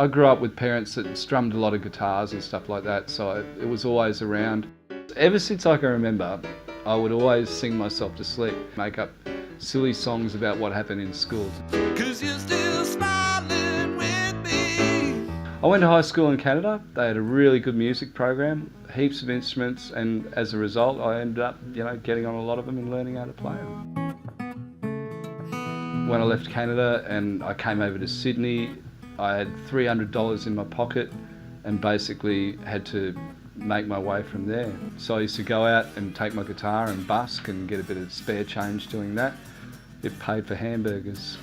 I grew up with parents that strummed a lot of guitars and stuff like that, so it was always around. Ever since I can remember, I would always sing myself to sleep, make up silly songs about what happened in school. 'Cause you're still smiling with me. I went to high school in Canada. They had a really good music program, heaps of instruments, and as a result I ended up, getting on a lot of them and learning how to play them. When I left Canada and I came over to Sydney, I had $300 in my pocket and basically had to make my way from there. So I used to go out and take my guitar and busk and get a bit of spare change doing that. It paid for hamburgers.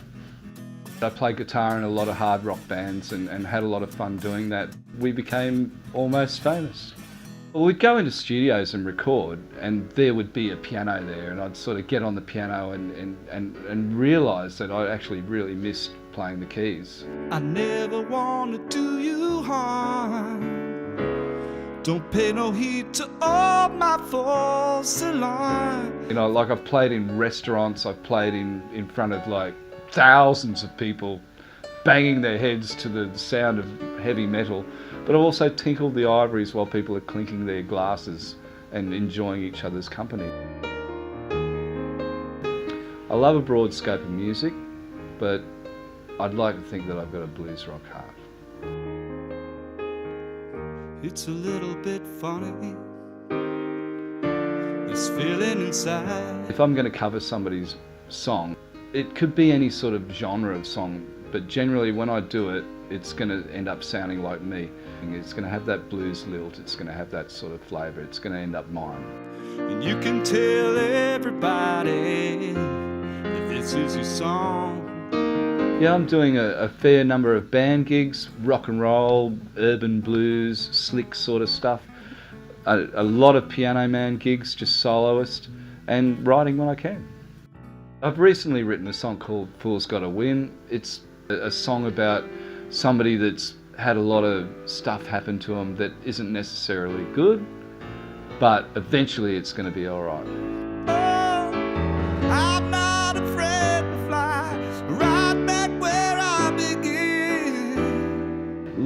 I played guitar in a lot of hard rock bands and had a lot of fun doing that. We became almost famous. Well, we'd go into studios and record, and there would be a piano there, and I'd sort of get on the piano and realise that I actually really missed playing the keys. I never wanna do you harm. Don't pay no heed to all my false alarm. Like I've played in restaurants, I've played in front of like thousands of people banging their heads to the sound of heavy metal, but I've also tinkled the ivories while people are clinking their glasses and enjoying each other's company. I love a broad scope of music, but I'd like to think that I've got a blues rock heart. It's a little bit funny, this feeling inside. If I'm going to cover somebody's song, it could be any sort of genre of song, but generally when I do it, it's going to end up sounding like me. It's going to have that blues lilt, it's going to have that sort of flavour, it's going to end up mine. And you can tell everybody that this is your song. Yeah, I'm doing a fair number of band gigs, rock and roll, urban blues, slick sort of stuff. A lot of Pianoman gigs, just soloist, and writing when I can. I've recently written a song called Fool's Gotta Win. It's a song about somebody that's had a lot of stuff happen to them that isn't necessarily good, but eventually it's going to be all right. I'm not afraid to fly right back where I begin.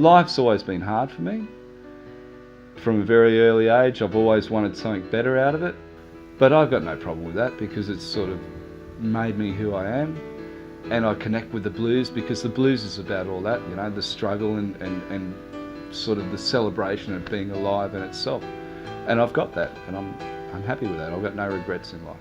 Life's always been hard for me. From a very early age, I've always wanted something better out of it, but I've got no problem with that because it's sort of made me who I am, and I connect with the blues because the blues is about all that, the struggle and sort of the celebration of being alive in itself. And I've got that, and I'm happy with that. I've got no regrets in life.